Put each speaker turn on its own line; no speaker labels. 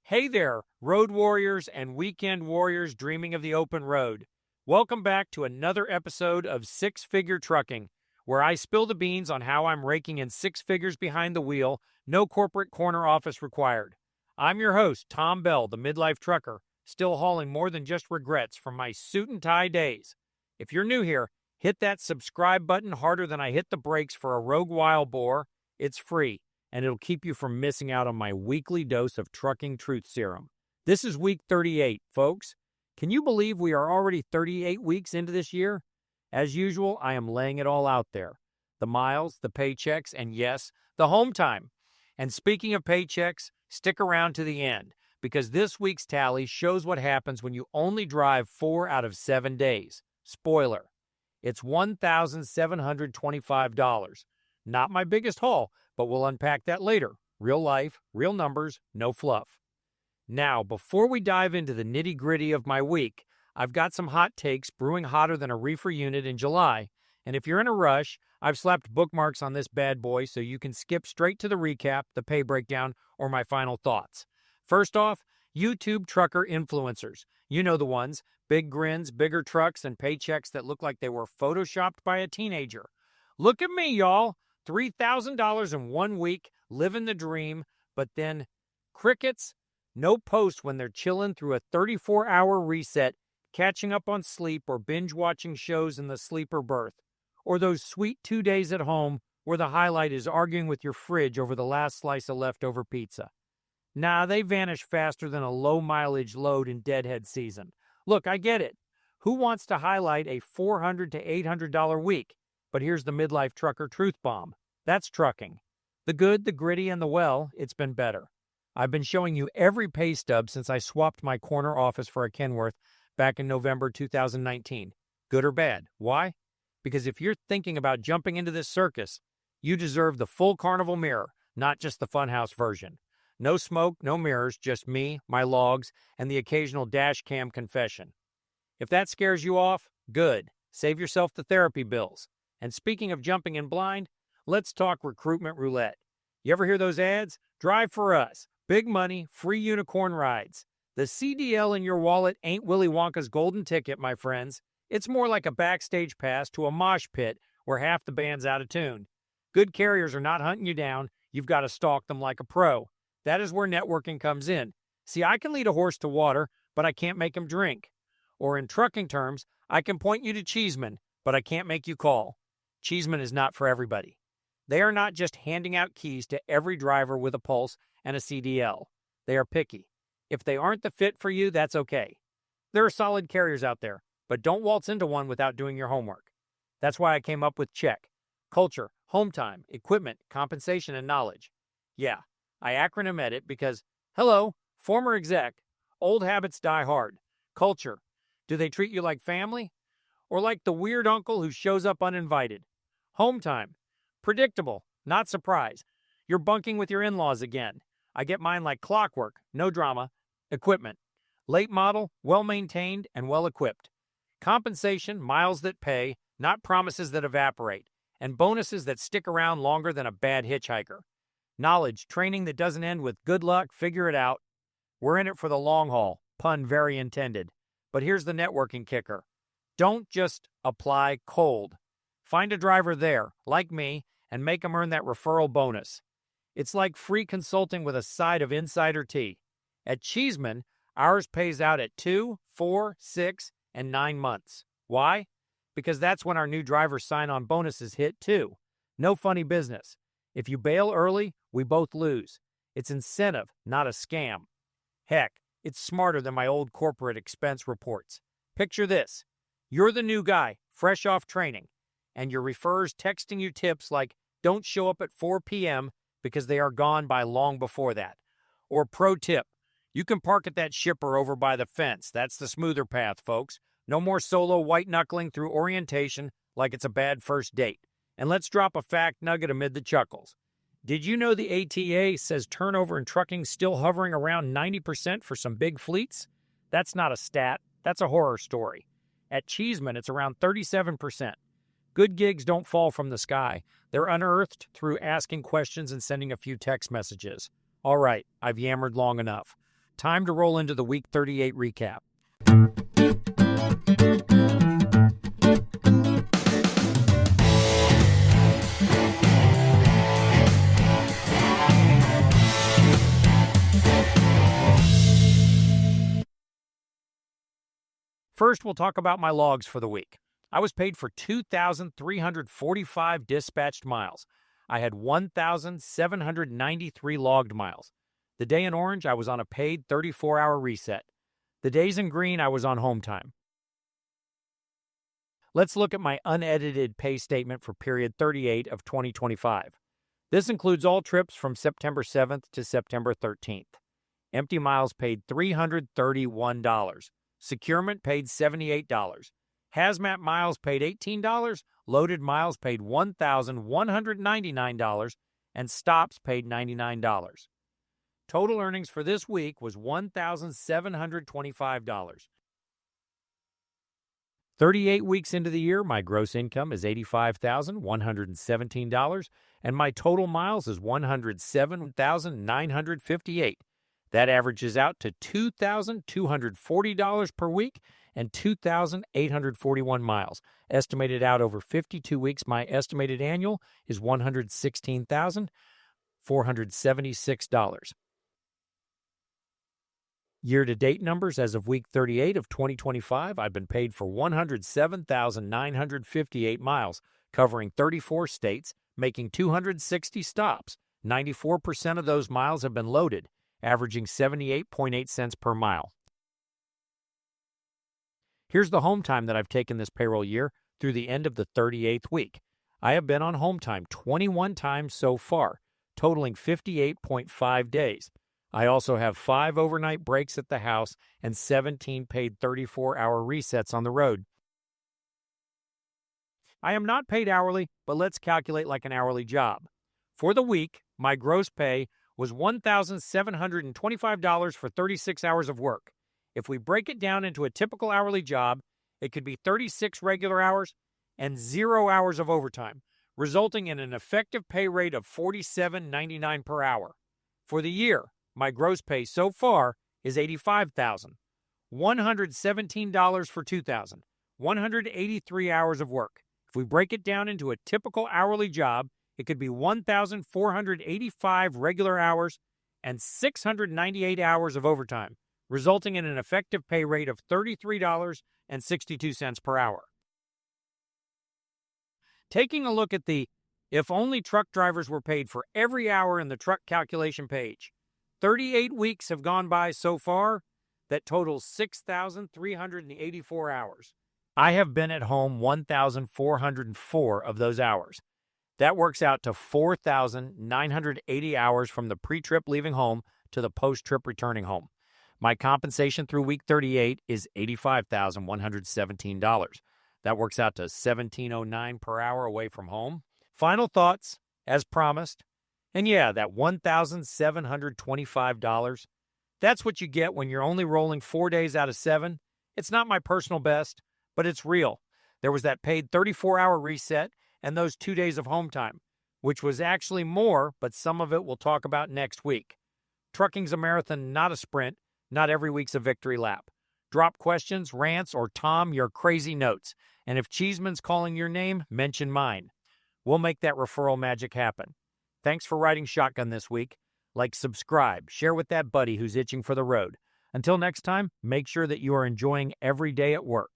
Hey there, road warriors and weekend warriors dreaming of the open road. Welcome back to another episode of Six Figure Trucking, where I spill the beans on how I'm raking in six figures behind the wheel, no corporate corner office required. I'm your host, Tom Bell, the midlife trucker, still hauling more than just regrets from my suit and tie days. If you're new here, hit that subscribe button harder than I hit the brakes for a rogue wild boar. It's free, and it'll keep you from missing out on my weekly dose of trucking truth serum. This is week 38, folks. Can you believe we are already 38 weeks into this year? As usual, I am laying it all out there. The miles, the paychecks, and yes, the home time. And speaking of paychecks, stick around to the end, because this week's tally shows what happens when you only drive 4 out of 7 days. Spoiler, it's $1,725. Not my biggest haul, but we'll unpack that later. Real life, real numbers, no fluff. Now, before we dive into the nitty-gritty of my week, I've got some hot takes brewing hotter than a reefer unit in July. And if you're in a rush, I've slapped bookmarks on this bad boy so you can skip straight to the recap, the pay breakdown, or my final thoughts. First off, YouTube trucker influencers. You know the ones. Big grins, bigger trucks, and paychecks that look like they were photoshopped by a teenager. Look at me, y'all. $3,000 in 1 week, living the dream, but then crickets, no post when they're chilling through a 34-hour reset, catching up on sleep or binge-watching shows in the sleeper berth, or those sweet 2 days at home where the highlight is arguing with your fridge over the last slice of leftover pizza. Nah, they vanish faster than a low-mileage load in deadhead season. Look, I get it. Who wants to highlight a $400 to $800 week? But here's the midlife trucker truth bomb. That's trucking. The good, the gritty, and the well, it's been better. I've been showing you every pay stub since I swapped my corner office for a Kenworth back in November 2019. Good or bad. Why? Because if you're thinking about jumping into this circus, you deserve the full carnival mirror, not just the funhouse version. No smoke, no mirrors, just me, my logs, and the occasional dash cam confession. If that scares you off, good. Save yourself the therapy bills. And speaking of jumping in blind, let's talk recruitment roulette. You ever hear those ads? Drive for us. Big money, free unicorn rides. The CDL in your wallet ain't Willy Wonka's golden ticket, my friends. It's more like a backstage pass to a mosh pit where half the band's out of tune. Good carriers are not hunting you down. You've got to stalk them like a pro. That is where networking comes in. See, I can lead a horse to water, but I can't make him drink. Or in trucking terms, I can point you to Cheeseman, but I can't make you call. Cheeseman is not for everybody. They are not just handing out keys to every driver with a pulse and a CDL. They are picky. If they aren't the fit for you, that's okay. There are solid carriers out there, but don't waltz into one without doing your homework. That's why I came up with CHECK. Culture, home time, equipment, compensation, and knowledge. Yeah, I acronym it because, hello, former exec, old habits die hard. Culture, do they treat you like family? Or like the weird uncle who shows up uninvited? Home time. Predictable, not surprise. You're bunking with your in-laws again. I get mine like clockwork, no drama. Equipment. Late model, well-maintained, and well-equipped. Compensation, miles that pay, not promises that evaporate. And bonuses that stick around longer than a bad hitchhiker. Knowledge, training that doesn't end with good luck, figure it out. We're in it for the long haul, pun very intended. But here's the networking kicker. Don't just apply cold. Find a driver there, like me, and make them earn that referral bonus. It's like free consulting with a side of insider tea. At Cheeseman, ours pays out at 2, 4, 6, and 9 months. Why? Because that's when our new driver sign-on bonuses hit too. No funny business. If you bail early, we both lose. It's incentive, not a scam. Heck, it's smarter than my old corporate expense reports. Picture this. You're the new guy, fresh off training, and your referrer's texting you tips like, don't show up at 4 p.m. because they are gone by long before that. Or pro tip, you can park at that shipper over by the fence. That's the smoother path, folks. No more solo white-knuckling through orientation like it's a bad first date. And let's drop a fact nugget amid the chuckles. Did you know the ATA says turnover in trucking still hovering around 90% for some big fleets? That's not a stat. That's a horror story. At Cheeseman, it's around 37%. Good gigs don't fall from the sky. They're unearthed through asking questions and sending a few text messages. All right, I've yammered long enough. time to roll into the Week 38 recap. First, we'll talk about my logs for the week. I was paid for 2,345 dispatched miles. I had 1,793 logged miles. The day in orange, I was on a paid 34-hour reset. The days in green, I was on home time. Let's look at my unedited pay statement for period 38 of 2025. This includes all trips from September 7th to September 13th. Empty miles paid $331. Securement paid $78. Hazmat miles paid $18. Loaded miles paid $1,199. And stops paid $99. Total earnings for this week was $1,725. 38 weeks into the year, my gross income is $85,117, and my total miles is 107,958. That averages out to $2,240 per week and 2,841 miles. Estimated out over 52 weeks, my estimated annual is $116,476. Year-to-date numbers as of week 38 of 2025, I've been paid for 107,958 miles, covering 34 states, making 260 stops. 94% of those miles have been loaded, averaging 78.8 cents per mile. Here's the home time that I've taken this payroll year through the end of the 38th week. I have been on home time 21 times so far, totaling 58.5 days. I also have 5 overnight breaks at the house and 17 paid 34-hour resets on the road. I am not paid hourly, but let's calculate like an hourly job. For the week, my gross pay was $1,725 for 36 hours of work. If we break it down into a typical hourly job, it could be 36 regular hours and 0 hours of overtime, resulting in an effective pay rate of $47.99 per hour. For the year, my gross pay so far is $85,000, $117 for 2,183 hours of work. If we break it down into a typical hourly job, it could be 1,485 regular hours and 698 hours of overtime, resulting in an effective pay rate of $33.62 per hour. Taking a look at the if only truck drivers were paid for every hour in the truck calculation page, 38 weeks have gone by so far. That totals 6,384 hours. I have been at home 1,404 of those hours. That works out to 4,980 hours from the pre-trip leaving home to the post-trip returning home. My compensation through week 38 is $85,117. That works out to $1,709 per hour away from home. Final thoughts, as promised. And yeah, that $1,725, that's what you get when you're only rolling 4 days out of 7. It's not my personal best, but it's real. There was that paid 34-hour reset and those 2 days of home time, which was actually more, but some of it we'll talk about next week. Trucking's a marathon, not a sprint. Not every week's a victory lap. Drop questions, rants, or Tom, your crazy notes. And if Cheeseman's calling your name, mention mine. We'll make that referral magic happen. Thanks for riding shotgun this week. Like, subscribe, share with that buddy who's itching for the road. Until next time, make sure that you are enjoying every day at work.